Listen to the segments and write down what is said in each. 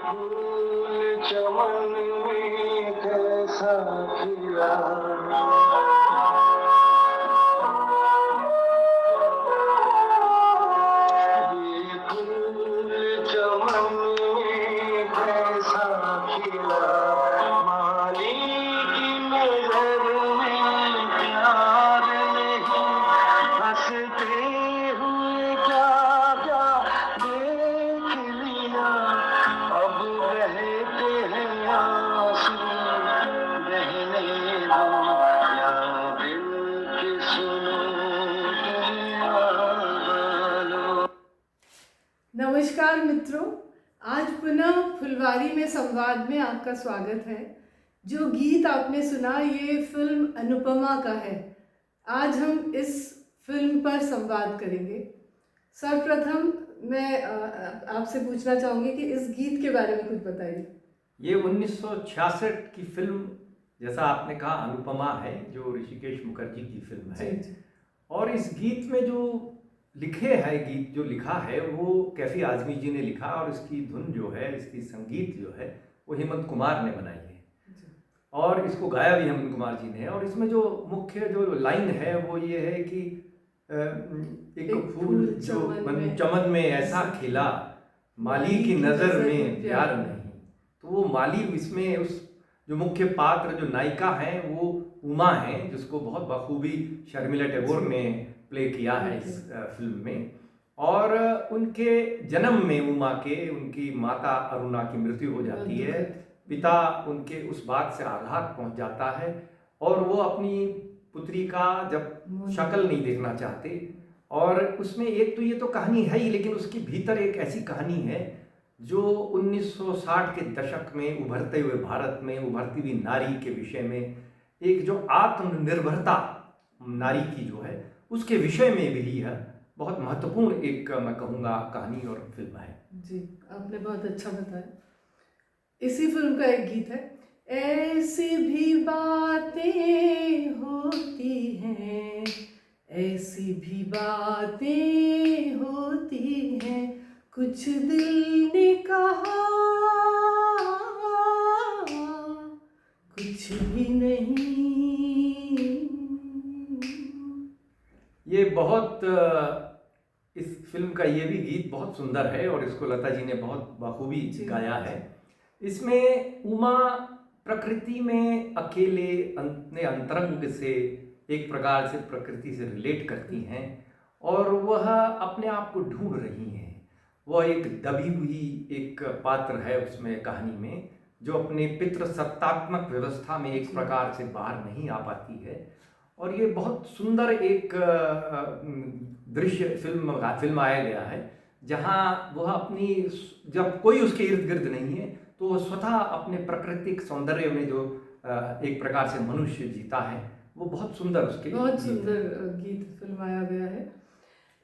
फूल चमन में कैसा खिला, ये फूल चमन में कैसा खिला, माली की नजर में प्यार नहीं, हंसते हुए क्या क्या देख लिया, अब बहते हैं आंसू बहने दो, या दिल की सुनो दुनिया वालों। नमस्कार मित्रों, आज पुनः फुलवारी में संवाद में आपका स्वागत है। जो गीत आपने सुना ये फिल्म अनुपमा का है। आज हम इस फिल्म पर संवाद करेंगे। सर्वप्रथम मैं आपसे पूछना चाहूँगी कि इस गीत के बारे में कुछ बताइए। ये 1966 की फिल्म, जैसा आपने कहा, अनुपमा है, जो ऋषिकेश मुखर्जी की फिल्म है। जी। और इस गीत में जो गीत जो लिखा है वो कैफी आजमी जी ने लिखा, और इसकी धुन जो है, इसकी संगीत जो है वो हेमंत कुमार ने बनाई है, और इसको गाया भी हेमंत कुमार जी ने। और इसमें जो मुख्य जो लाइन है वो ये है कि एक फूल जो चमन में ऐसा खिला, माली की नज़र में प्यार नहीं। तो वो माली, इसमें उस जो मुख्य पात्र, जो नायिका हैं, वो उमा हैं, जिसको बहुत बखूबी शर्मिला टैगोर ने प्ले किया है इस फिल्म में। और उनके जन्म में उमा के, उनकी माता अरुणा की मृत्यु हो जाती है। पिता उनके उस बात से आघात पहुंच जाता है, और वो अपनी पुत्री का जब शक्ल नहीं देखना चाहते। और उसमें एक तो ये तो कहानी है ही, लेकिन उसके भीतर एक ऐसी कहानी है जो 1960 के दशक में उभरते हुए भारत में उभरती हुई नारी के विषय में, एक जो आत्मनिर्भरता नारी की जो है उसके विषय में भी है। बहुत महत्वपूर्ण एक, मैं कहूँगा, कहानी और फिल्म है। जी, आपने बहुत अच्छा बताया। इसी फिल्म का एक गीत है, ऐसी भी बातें होती हैं, ऐसी भी बातें होती हैं, कुछ दिल ने कहा कुछ भी नहीं। ये बहुत इस फिल्म का ये भी गीत बहुत सुंदर है, और इसको लता जी ने बहुत बखूबी गाया है। इसमें उमा प्रकृति में अकेले अपने अंतरंग से एक प्रकार से प्रकृति से रिलेट करती हैं, और वह अपने आप को ढूंढ रही हैं। वह एक दबी हुई एक पात्र है उसमें, कहानी में, जो अपने पितृसत्तात्मक व्यवस्था में एक प्रकार से बाहर नहीं आ पाती है। और ये बहुत सुंदर एक दृश्य फिल्माया गया है, जहाँ वह अपनी, जब कोई उसके इर्द गिर्द नहीं है, तो वह स्वतः अपने प्राकृतिक सौंदर्य में जो एक प्रकार से मनुष्य जीता है, वो बहुत सुंदर उसके बहुत सुंदर गीत फिल्माया गया है।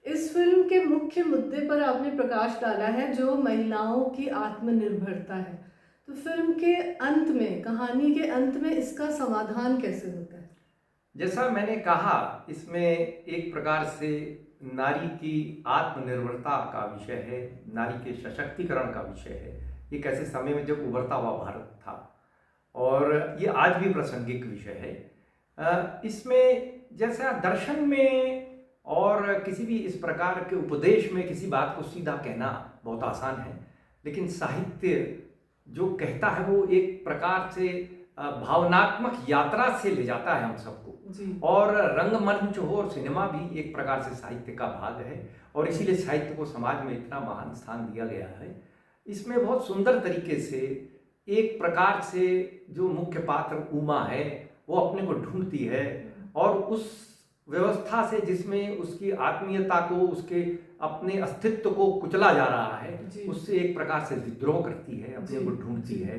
इस फिल्म के मुख्य मुद्दे पर आपने प्रकाश डाला है, जो महिलाओं की आत्मनिर्भरता है। तो फिल्म के अंत में, कहानी के अंत में इसका समाधान कैसे होता है? जैसा मैंने कहा, इसमें एक प्रकार से नारी की आत्मनिर्भरता का विषय है, नारी के सशक्तिकरण का विषय है। एक ऐसे समय में जब उभरता हुआ भारत था, और ये आज भी प्रासंगिक विषय है। इसमें जैसा दर्शन में और किसी भी इस प्रकार के उपदेश में किसी बात को सीधा कहना बहुत आसान है, लेकिन साहित्य जो कहता है वो एक प्रकार से भावनात्मक यात्रा से ले जाता है हम सबको। और रंगमंच हो और सिनेमा भी एक प्रकार से साहित्य का भाग है, और इसीलिए साहित्य को समाज में इतना महान स्थान दिया गया है। इसमें बहुत सुंदर तरीके से एक प्रकार से जो मुख्य पात्र उमा है, वो अपने को ढूंढती है, और उस व्यवस्था से जिसमें उसकी आत्मीयता को, उसके अपने अस्तित्व को कुचला जा रहा है, उससे एक प्रकार से विद्रोह करती है, अपने को ढूंढती है।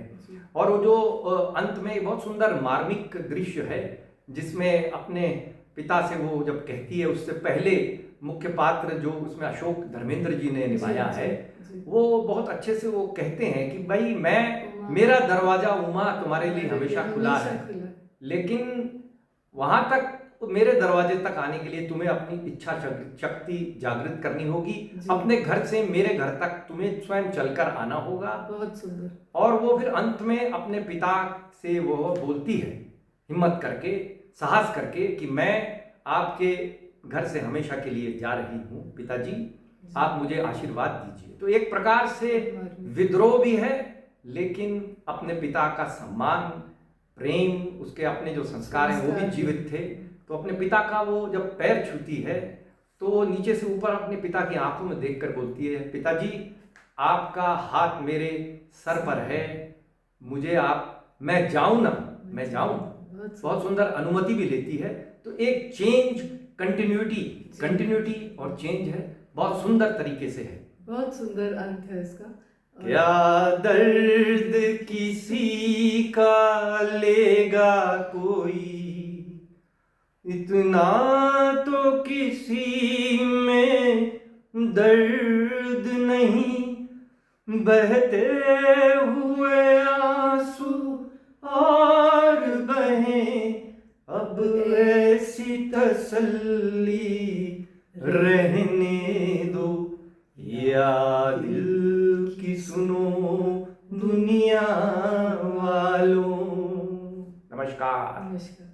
और वो जो अंत में बहुत सुंदर मार्मिक दृश्य है, जिसमें अपने पिता से वो जब कहती है, उससे पहले मुख्य पात्र जो उसमें अशोक धर्मेंद्र जी ने निभाया है, वो बहुत अच्छे से वो कहते हैं कि भाई, मेरा दरवाजा उमा तुम्हारे लिए हमेशा खुला है। लेकिन वहां तक मेरे दरवाजे तक आने के लिए तुम्हें अपनी इच्छा शक्ति जागृत करनी होगी। जी। अपने घर से मेरे घर तक तुम्हें स्वयं चलकर आना होगा। बहुत सुंदर। और वो फिर अंत में अपने पिता से वो बोलती है हिम्मत करके, साहस करके कि मैं आपके घर से हमेशा के लिए जा रही हूँ पिताजी, आप मुझे आशीर्वाद दीजिए। तो एक प्रकार से विद्रोह भी है, लेकिन अपने पिता का सम्मान, प्रेम, उसके अपने जो संस्कार हैं वो भी जीवित थे। तो अपने पिता का वो जब पैर छूती है तो वो नीचे से ऊपर अपने पिता की आंखों में देखकर बोलती है, पिताजी आपका हाथ मेरे सर पर है, मुझे मैं जाऊं ना, मैं जाऊं। बहुत सुंदर अनुमति भी लेती है। तो एक चेंज, कंटिन्यूटी और चेंज है, बहुत सुंदर तरीके से है। बहुत सुंदर अंत है इसका। क्या दर्द किसी का लेगा कोई, इतना तो किसी में दर्द नहीं, बहते हुए आंसू और बहें, अब ऐसी तसल्ली रहने दो, या दिल की सुनो दुनिया वालों। नमस्कार। नमस्कार।